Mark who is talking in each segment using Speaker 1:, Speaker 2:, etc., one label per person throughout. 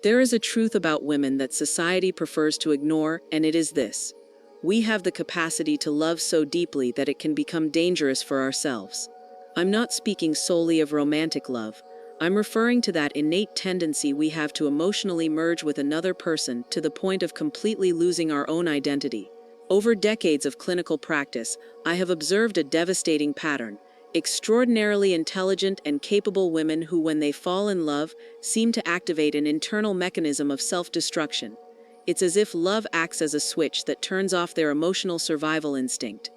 Speaker 1: There is a truth about women that society prefers to ignore, and it is this: we have the capacity to love so deeply that it can become dangerous for ourselves. I'm not speaking solely of romantic love. I'm referring to that innate tendency we have to emotionally merge with another person to the point of completely losing our own identity. Over decades of clinical practice, I have observed a devastating pattern: extraordinarily intelligent and capable women who, when they fall in love, seem to activate an internal mechanism of self-destruction. It's as if love acts as a switch that turns off their emotional survival instinct.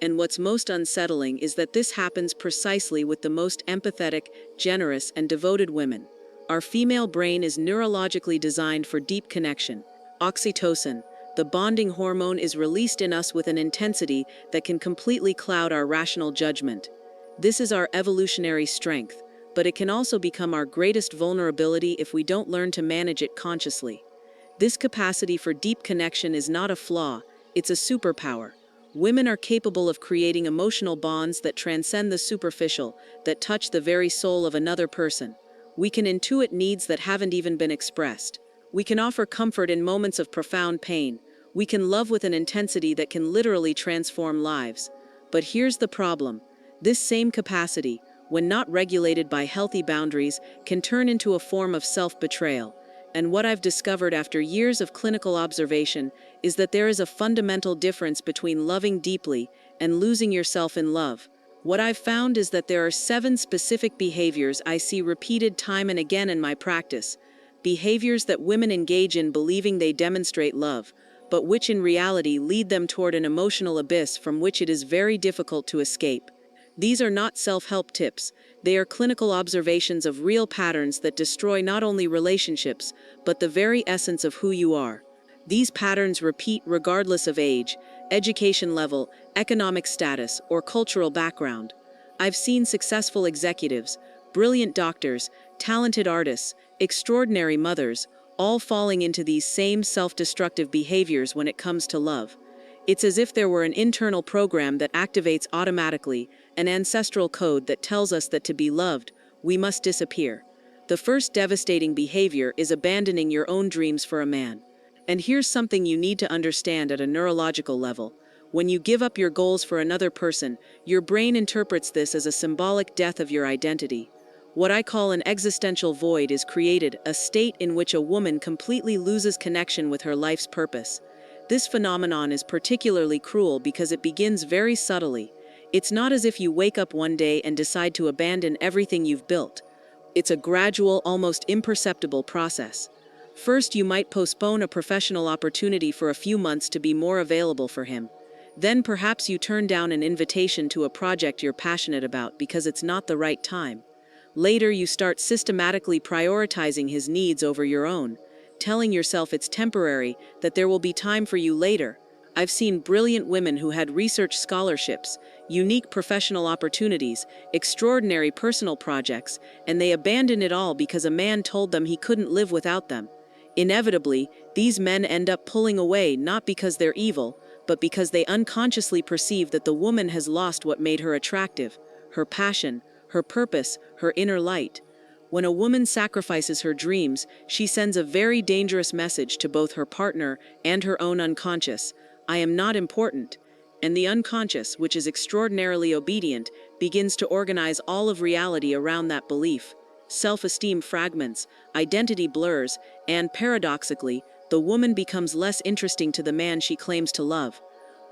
Speaker 1: And what's most unsettling is that this happens precisely with the most empathetic, generous, and devoted women. Our female brain is neurologically designed for deep connection. Oxytocin, the bonding hormone, is released in us with an intensity that can completely cloud our rational judgment. This is our evolutionary strength, but it can also become our greatest vulnerability if we don't learn to manage it consciously. This capacity for deep connection is not a flaw, it's a superpower. Women are capable of creating emotional bonds that transcend the superficial, that touch the very soul of another person. We can intuit needs that haven't even been expressed. We can offer comfort in moments of profound pain. We can love with an intensity that can literally transform lives. But here's the problem: this same capacity, when not regulated by healthy boundaries, can turn into a form of self-betrayal. And what I've discovered after years of clinical observation is that there is a fundamental difference between loving deeply and losing yourself in love. What I've found is that there are 7 specific behaviors I see repeated time and again in my practice. Behaviors that women engage in believing they demonstrate love, but which in reality lead them toward an emotional abyss from which it is very difficult to escape. These are not self-help tips. They are clinical observations of real patterns that destroy not only relationships, but the very essence of who you are. These patterns repeat regardless of age, education level, economic status, or cultural background. I've seen successful executives, brilliant doctors, talented artists, extraordinary mothers, all falling into these same self-destructive behaviors when it comes to love. It's as if there were an internal program that activates automatically, an ancestral code that tells us that to be loved, we must disappear. The first devastating behavior is abandoning your own dreams for a man. And here's something you need to understand at a neurological level. When you give up your goals for another person, your brain interprets this as a symbolic death of your identity. What I call an existential void is created, a state in which a woman completely loses connection with her life's purpose. This phenomenon is particularly cruel because it begins very subtly. It's not as if you wake up one day and decide to abandon everything you've built. It's a gradual, almost imperceptible process. First, you might postpone a professional opportunity for a few months to be more available for him. Then perhaps you turn down an invitation to a project you're passionate about because it's not the right time. Later, you start systematically prioritizing his needs over your own, telling yourself it's temporary, that there will be time for you later. I've seen brilliant women who had research scholarships, unique professional opportunities, extraordinary personal projects, and they abandoned it all because a man told them he couldn't live without them. Inevitably, these men end up pulling away not because they're evil, but because they unconsciously perceive that the woman has lost what made her attractive: her passion, her purpose, her inner light. When a woman sacrifices her dreams, she sends a very dangerous message to both her partner and her own unconscious: I am not important. And the unconscious, which is extraordinarily obedient, begins to organize all of reality around that belief. Self-esteem fragments, identity blurs, and paradoxically, the woman becomes less interesting to the man she claims to love.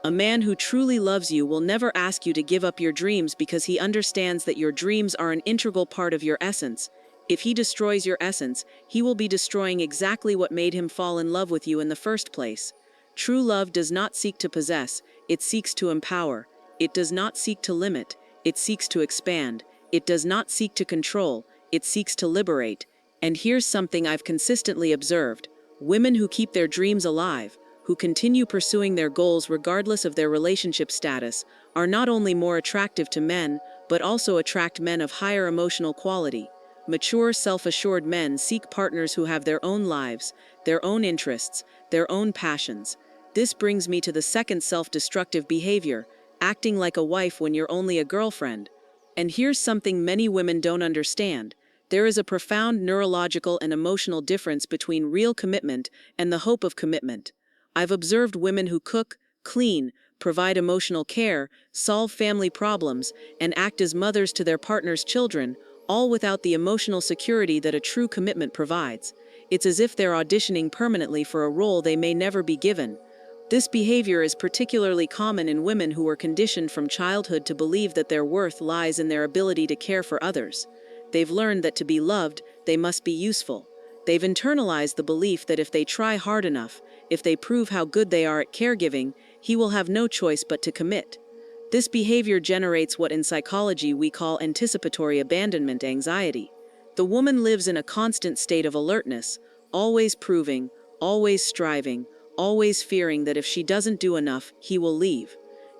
Speaker 1: A man who truly loves you will never ask you to give up your dreams because he understands that your dreams are an integral part of your essence. If he destroys your essence, he will be destroying exactly what made him fall in love with you in the first place. True love does not seek to possess, it seeks to empower. It does not seek to limit, it seeks to expand. It does not seek to control, it seeks to liberate. And here's something I've consistently observed: women who keep their dreams alive, who continue pursuing their goals regardless of their relationship status, are not only more attractive to men, but also attract men of higher emotional quality. Mature, self-assured men seek partners who have their own lives, their own interests, their own passions. This brings me to the second self-destructive behavior: acting like a wife when you're only a girlfriend. And here's something many women don't understand. There is a profound neurological and emotional difference between real commitment and the hope of commitment. I've observed women who cook, clean, provide emotional care, solve family problems, and act as mothers to their partner's children, all without the emotional security that a true commitment provides. It's as if they're auditioning permanently for a role they may never be given. This behavior is particularly common in women who were conditioned from childhood to believe that their worth lies in their ability to care for others. They've learned that to be loved, they must be useful. They've internalized the belief that if they try hard enough, if they prove how good they are at caregiving, he will have no choice but to commit. This behavior generates what in psychology we call anticipatory abandonment anxiety. The woman lives in a constant state of alertness, always proving, always striving, always fearing that if she doesn't do enough, he will leave.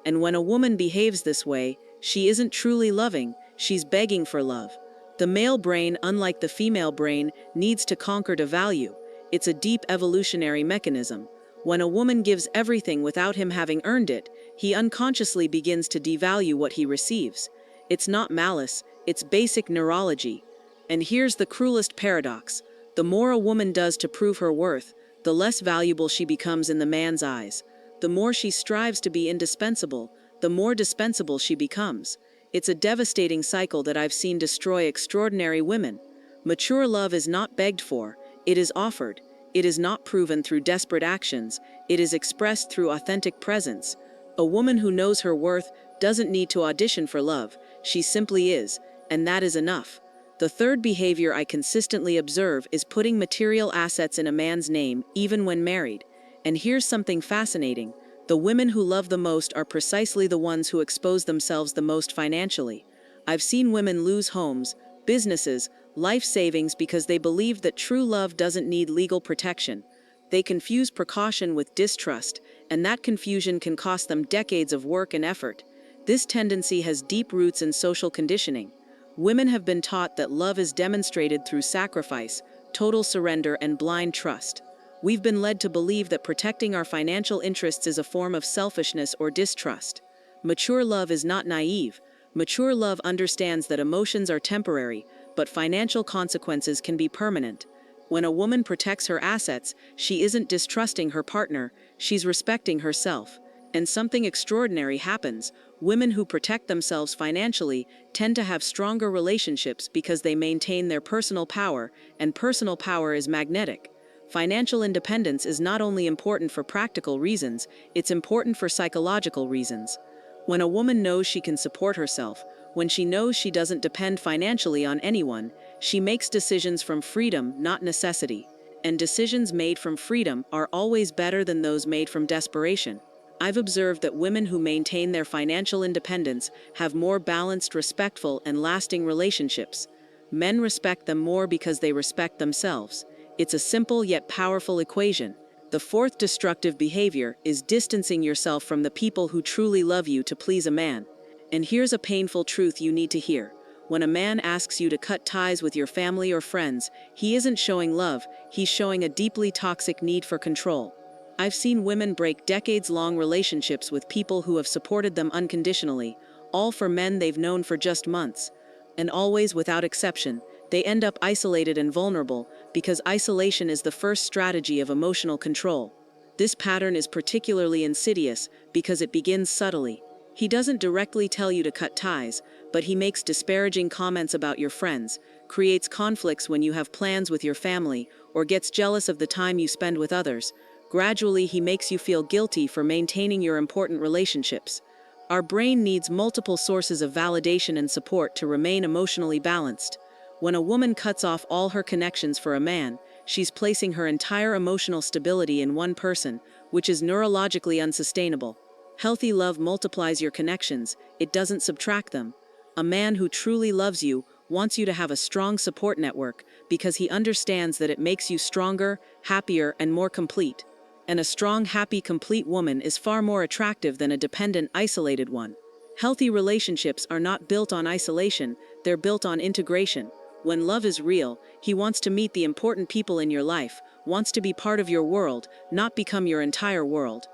Speaker 1: And when a woman behaves this way, she isn't truly loving, she's begging for love. The male brain, unlike the female brain, needs to conquer to value. It's a deep evolutionary mechanism. When a woman gives everything without him having earned it, he unconsciously begins to devalue what he receives. It's not malice, it's basic neurology. And here's the cruelest paradox. The more a woman does to prove her worth, the less valuable she becomes in the man's eyes. The more she strives to be indispensable, the more dispensable she becomes. It's a devastating cycle that I've seen destroy extraordinary women. Mature love is not begged for, it is offered. It is not proven through desperate actions, it is expressed through authentic presence. A woman who knows her worth doesn't need to audition for love, she simply is, and that is enough. The third behavior I consistently observe is putting material assets in a man's name, even when married. And here's something fascinating. The women who love the most are precisely the ones who expose themselves the most financially. I've seen women lose homes, businesses, life savings because they believe that true love doesn't need legal protection. They confuse precaution with distrust, and that confusion can cost them decades of work and effort. This tendency has deep roots in social conditioning. Women have been taught that love is demonstrated through sacrifice, total surrender, and blind trust. We've been led to believe that protecting our financial interests is a form of selfishness or distrust. Mature love is not naive. Mature love understands that emotions are temporary, but financial consequences can be permanent. When a woman protects her assets, she isn't distrusting her partner, she's respecting herself. And something extraordinary happens. Women who protect themselves financially tend to have stronger relationships because they maintain their personal power, and personal power is magnetic. Financial independence is not only important for practical reasons, it's important for psychological reasons. When a woman knows she can support herself, when she knows she doesn't depend financially on anyone, she makes decisions from freedom, not necessity. And decisions made from freedom are always better than those made from desperation. I've observed that women who maintain their financial independence have more balanced, respectful, and lasting relationships. Men respect them more because they respect themselves. It's a simple yet powerful equation. The fourth destructive behavior is distancing yourself from the people who truly love you to please a man. And here's a painful truth you need to hear. When a man asks you to cut ties with your family or friends, he isn't showing love, he's showing a deeply toxic need for control. I've seen women break decades-long relationships with people who have supported them unconditionally, all for men they've known for just months. And always, without exception, they end up isolated and vulnerable because isolation is the first strategy of emotional control. This pattern is particularly insidious because it begins subtly. He doesn't directly tell you to cut ties, but he makes disparaging comments about your friends, creates conflicts when you have plans with your family, or gets jealous of the time you spend with others. Gradually, he makes you feel guilty for maintaining your important relationships. Our brain needs multiple sources of validation and support to remain emotionally balanced. When a woman cuts off all her connections for a man, she's placing her entire emotional stability in one person, which is neurologically unsustainable. Healthy love multiplies your connections, it doesn't subtract them. A man who truly loves you wants you to have a strong support network because he understands that it makes you stronger, happier, and more complete. And a strong, happy, complete woman is far more attractive than a dependent, isolated one. Healthy relationships are not built on isolation, they're built on integration. When love is real, he wants to meet the important people in your life, wants to be part of your world, not become your entire world.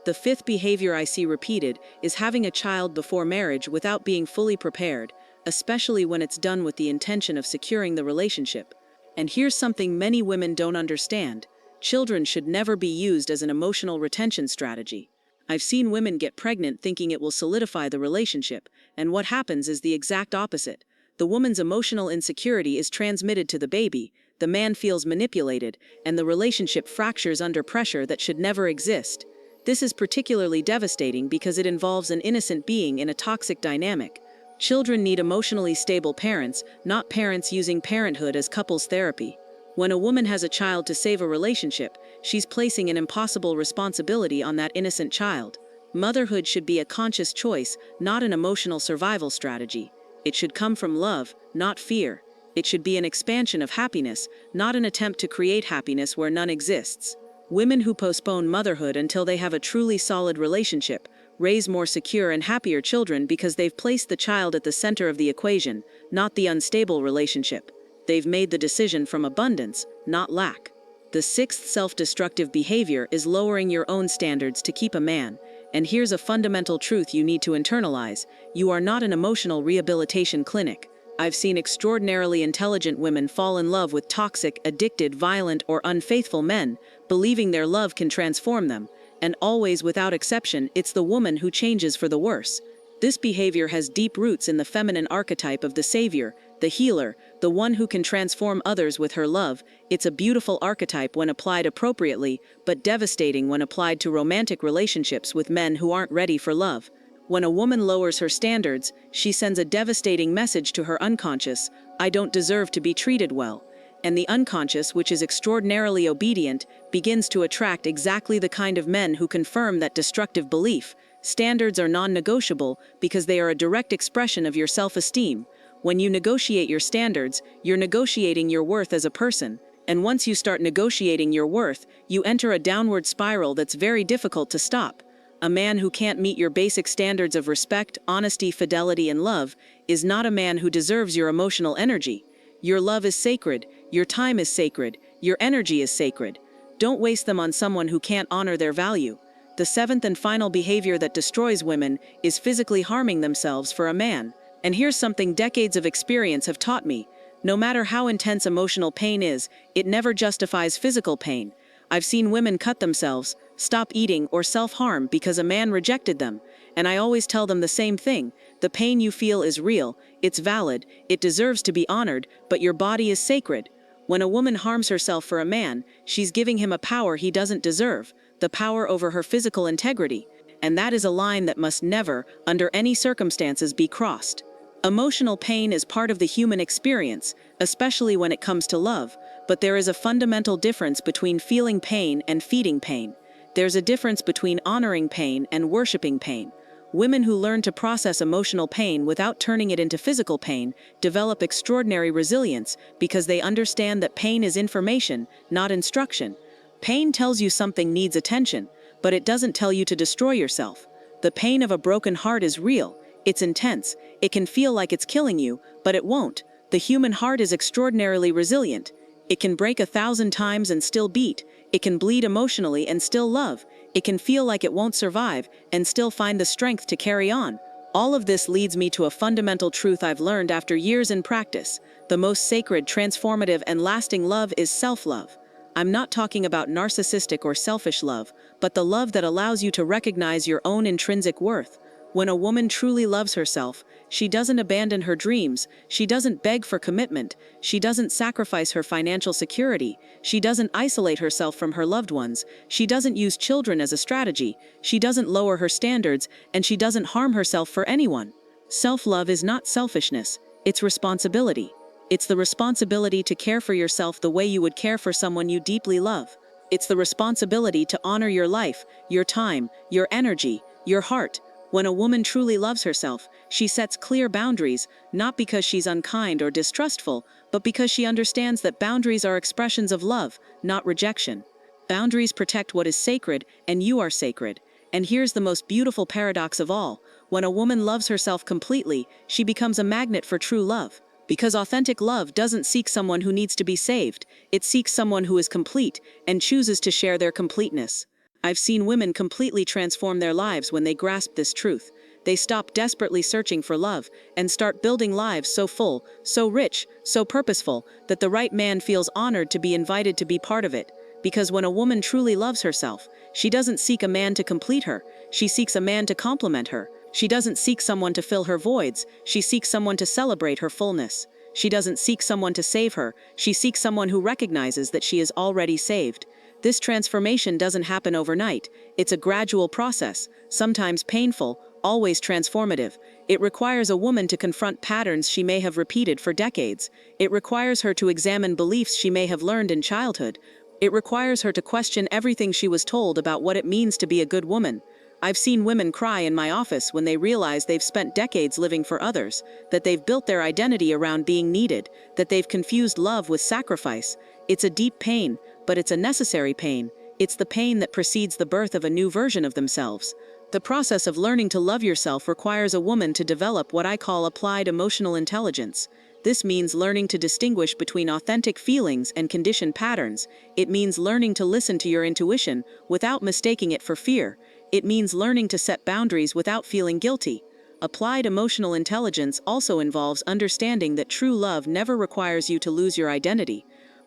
Speaker 1: The fifth behavior I see repeated is having a child before marriage without being fully prepared. especially when it's done with the intention of securing the relationship. And here's something many women don't understand. Children should never be used as an emotional retention strategy. I've seen women get pregnant thinking it will solidify the relationship, and what happens is the exact opposite. The woman's emotional insecurity is transmitted to the baby, the man feels manipulated, and the relationship fractures under pressure that should never exist. This is particularly devastating because it involves an innocent being in a toxic dynamic. Children need emotionally stable parents, not parents using parenthood as couples therapy. When a woman has a child to save a relationship, she's placing an impossible responsibility on that innocent child. Motherhood should be a conscious choice, not an emotional survival strategy. It should come from love, not fear. It should be an expansion of happiness, not an attempt to create happiness where none exists. Women who postpone motherhood until they have a truly solid relationship raise more secure and happier children because they've placed the child at the center of the equation, not the unstable relationship. They've made the decision from abundance, not lack. The sixth self-destructive behavior is lowering your own standards to keep a man. And here's a fundamental truth you need to internalize. You are not an emotional rehabilitation clinic. I've seen extraordinarily intelligent women fall in love with toxic, addicted, violent, or unfaithful men, believing their love can transform them. And always, without exception, it's the woman who changes for the worse. This behavior has deep roots in the feminine archetype of the savior, the healer, the one who can transform others with her love. It's a beautiful archetype when applied appropriately, but devastating when applied to romantic relationships with men who aren't ready for love. When a woman lowers her standards, she sends a devastating message to her unconscious: I don't deserve to be treated well. And the unconscious, which is extraordinarily obedient, begins to attract exactly the kind of men who confirm that destructive belief. Standards are non-negotiable because they are a direct expression of your self-esteem. When you negotiate your standards, you're negotiating your worth as a person. And once you start negotiating your worth, you enter a downward spiral that's very difficult to stop. A man who can't meet your basic standards of respect, honesty, fidelity, and love is not a man who deserves your emotional energy. Your love is sacred, your time is sacred, your energy is sacred. Don't waste them on someone who can't honor their value. The seventh and final behavior that destroys women is physically harming themselves for a man. And here's something decades of experience have taught me. No matter how intense emotional pain is, it never justifies physical pain. I've seen women cut themselves, stop eating, or self-harm because a man rejected them. And I always tell them the same thing: the pain you feel is real, it's valid, it deserves to be honored, but your body is sacred. When a woman harms herself for a man, she's giving him a power he doesn't deserve, the power over her physical integrity. And that is a line that must never, under any circumstances, be crossed. Emotional pain is part of the human experience, especially when it comes to love, but there is a fundamental difference between feeling pain and feeding pain. There's a difference between honoring pain and worshiping pain. Women who learn to process emotional pain without turning it into physical pain develop extraordinary resilience because they understand that pain is information, not instruction. Pain tells you something needs attention, but it doesn't tell you to destroy yourself. The pain of a broken heart is real. It's intense. It can feel like it's killing you, but it won't. The human heart is extraordinarily resilient. It can break 1,000 times and still beat. It can bleed emotionally and still love. It can feel like it won't survive and still find the strength to carry on. All of this leads me to a fundamental truth I've learned after years in practice. The most sacred, transformative, and lasting love is self-love. I'm not talking about narcissistic or selfish love, but the love that allows you to recognize your own intrinsic worth. When a woman truly loves herself, she doesn't abandon her dreams, she doesn't beg for commitment, she doesn't sacrifice her financial security, she doesn't isolate herself from her loved ones, she doesn't use children as a strategy, she doesn't lower her standards, and she doesn't harm herself for anyone. Self-love is not selfishness, it's responsibility. It's the responsibility to care for yourself the way you would care for someone you deeply love. It's the responsibility to honor your life, your time, your energy, your heart. When a woman truly loves herself, she sets clear boundaries, not because she's unkind or distrustful, but because she understands that boundaries are expressions of love, not rejection. Boundaries protect what is sacred, and you are sacred. And here's the most beautiful paradox of all. When a woman loves herself completely, she becomes a magnet for true love. Because authentic love doesn't seek someone who needs to be saved, it seeks someone who is complete and chooses to share their completeness. I've seen women completely transform their lives when they grasp this truth. They stop desperately searching for love and start building lives so full, so rich, so purposeful that the right man feels honored to be invited to be part of it. Because when a woman truly loves herself, she doesn't seek a man to complete her, she seeks a man to complement her. She doesn't seek someone to fill her voids, she seeks someone to celebrate her fullness. She doesn't seek someone to save her, she seeks someone who recognizes that she is already saved. This transformation doesn't happen overnight. It's a gradual process, sometimes painful, always transformative. It requires a woman to confront patterns she may have repeated for decades. It requires her to examine beliefs she may have learned in childhood. It requires her to question everything she was told about what it means to be a good woman. I've seen women cry in my office when they realize they've spent decades living for others, that they've built their identity around being needed, that they've confused love with sacrifice. It's a deep pain, but it's a necessary pain. It's the pain that precedes the birth of a new version of themselves. The process of learning to love yourself requires a woman to develop what I call applied emotional intelligence. This means learning to distinguish between authentic feelings and conditioned patterns. It means learning to listen to your intuition without mistaking it for fear. It means learning to set boundaries without feeling guilty. Applied emotional intelligence also involves understanding that true love never requires you to lose your identity.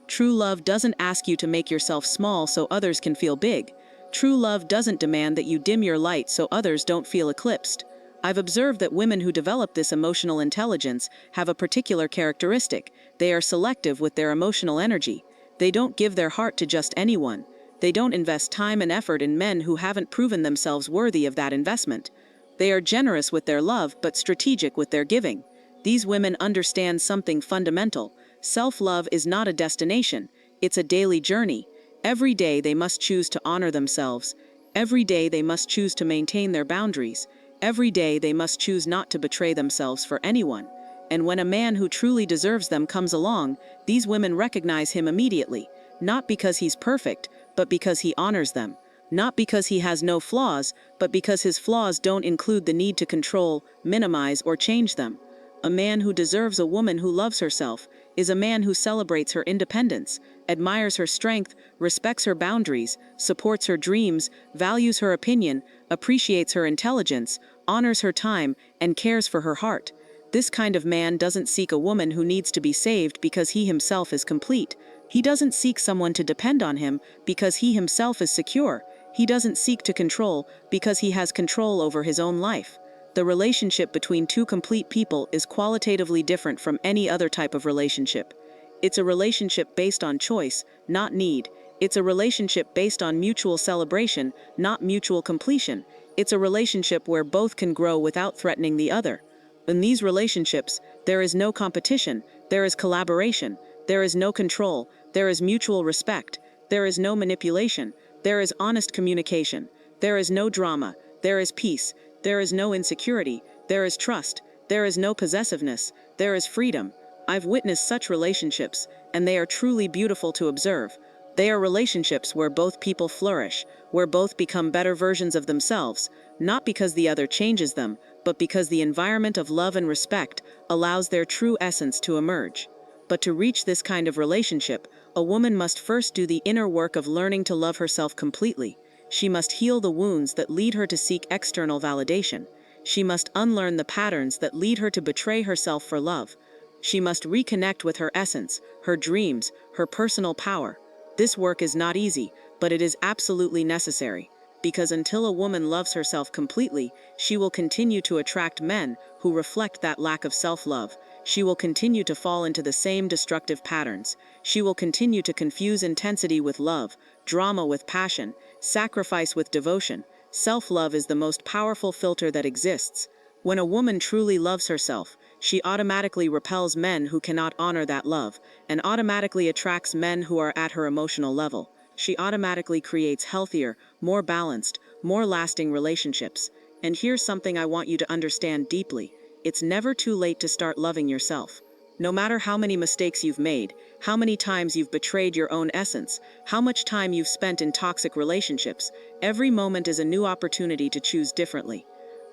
Speaker 1: True love doesn't ask you to make yourself small so others can feel big. True love doesn't demand that you dim your light so others don't feel eclipsed. I've observed that women who develop this emotional intelligence have a particular characteristic. They are selective with their emotional energy. They don't give their heart to just anyone. They don't invest time and effort in men who haven't proven themselves worthy of that investment. They are generous with their love but strategic with their giving. These women understand something fundamental. Self-love is not a destination, it's a daily journey. Every day they must choose to honor themselves. Every day they must choose to maintain their boundaries. Every day they must choose not to betray themselves for anyone. And when a man who truly deserves them comes along, these women recognize him immediately, not because he's perfect, but because he honors them. Not because he has no flaws, but because his flaws don't include the need to control, minimize, or change them. A man who deserves a woman who loves herself is a man who celebrates her independence, admires her strength, respects her boundaries, supports her dreams, values her opinion, appreciates her intelligence, honors her time, and cares for her heart. This kind of man doesn't seek a woman who needs to be saved because he himself is complete. He doesn't seek someone to depend on him because he himself is secure. He doesn't seek to control because he has control over his own life. The relationship between two complete people is qualitatively different from any other type of relationship. It's a relationship based on choice, not need. It's a relationship based on mutual celebration, not mutual completion. It's a relationship where both can grow without threatening the other. In these relationships, there is no competition, there is collaboration, there is no control, there is mutual respect, there is no manipulation, there is honest communication, there is no drama, there is peace, there is no insecurity, there is trust, there is no possessiveness, there is freedom. I've witnessed such relationships, and they are truly beautiful to observe. They are relationships where both people flourish, where both become better versions of themselves, not because the other changes them, but because the environment of love and respect allows their true essence to emerge. But to reach this kind of relationship, a woman must first do the inner work of learning to love herself completely. She must heal the wounds that lead her to seek external validation. She must unlearn the patterns that lead her to betray herself for love. She must reconnect with her essence, her dreams, her personal power. This work is not easy, but it is absolutely necessary. Because until a woman loves herself completely, she will continue to attract men who reflect that lack of self-love. She will continue to fall into the same destructive patterns. She will continue to confuse intensity with love, drama with passion, sacrifice with devotion. Self-love is the most powerful filter that exists. When a woman truly loves herself, she automatically repels men who cannot honor that love, and automatically attracts men who are at her emotional level. She automatically creates healthier, more balanced, more lasting relationships. And here's something I want you to understand deeply. It's never too late to start loving yourself. No matter how many mistakes you've made, how many times you've betrayed your own essence, how much time you've spent in toxic relationships, every moment is a new opportunity to choose differently.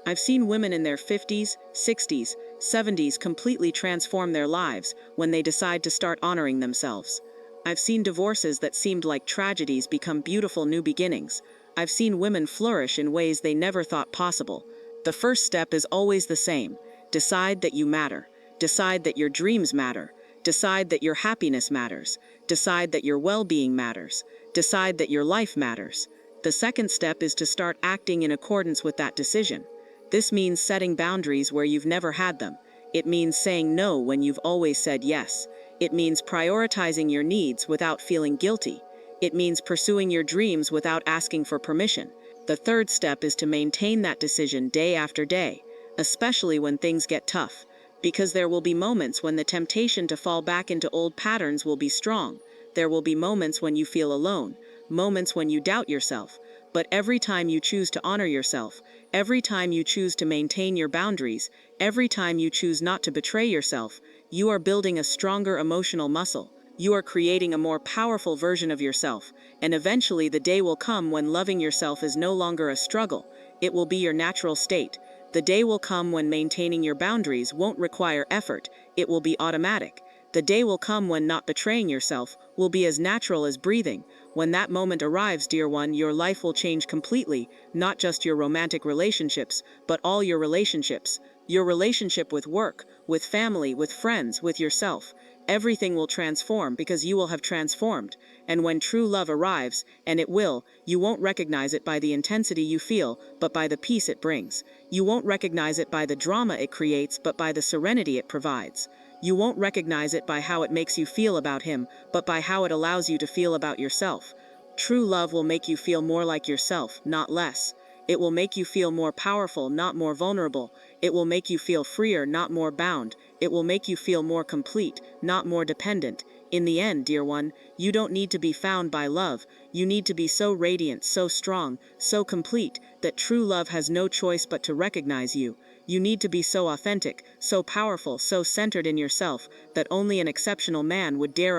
Speaker 1: I've seen women in their 50s, 60s, 70s completely transform their lives when they decide to start honoring themselves. I've seen divorces that seemed like tragedies become beautiful new beginnings. I've seen women flourish in ways they never thought possible. The first step is always the same. Decide that you matter. Decide that your dreams matter. Decide that your happiness matters. Decide that your well-being matters. Decide that your life matters. The second step is to start acting in accordance with that decision. This means setting boundaries where you've never had them. It means saying no when you've always said yes. It means prioritizing your needs without feeling guilty. It means pursuing your dreams without asking for permission. The third step is to maintain that decision day after day, especially when things get tough, because there will be moments when the temptation to fall back into old patterns will be strong. There will be moments when you feel alone, moments when you doubt yourself. But every time you choose to honor yourself, every time you choose to maintain your boundaries, every time you choose not to betray yourself, you are building a stronger emotional muscle. You are creating a more powerful version of yourself, and eventually the day will come when loving yourself is no longer a struggle. It will be your natural state. The day will come when maintaining your boundaries won't require effort. It will be automatic. The day will come when not betraying yourself will be as natural as breathing. When that moment arrives, dear one, your life will change completely, not just your romantic relationships, but all your relationships. Your relationship with work, with family, with friends, with yourself. Everything will transform because you will have transformed. And when true love arrives, and it will, you won't recognize it by the intensity you feel, but by the peace it brings. You won't recognize it by the drama it creates, but by the serenity it provides. You won't recognize it by how it makes you feel about him, but by how it allows you to feel about yourself. True love will make you feel more like yourself, not less. It will make you feel more powerful, not more vulnerable. It will make you feel freer, not more bound. It will make you feel more complete, not more dependent. In the end, dear one, you don't need to be found by love. You need to be so radiant, so strong, so complete, that true love has no choice but to recognize you. You need to be so authentic, so powerful, so centered in yourself, that only an exceptional man would dare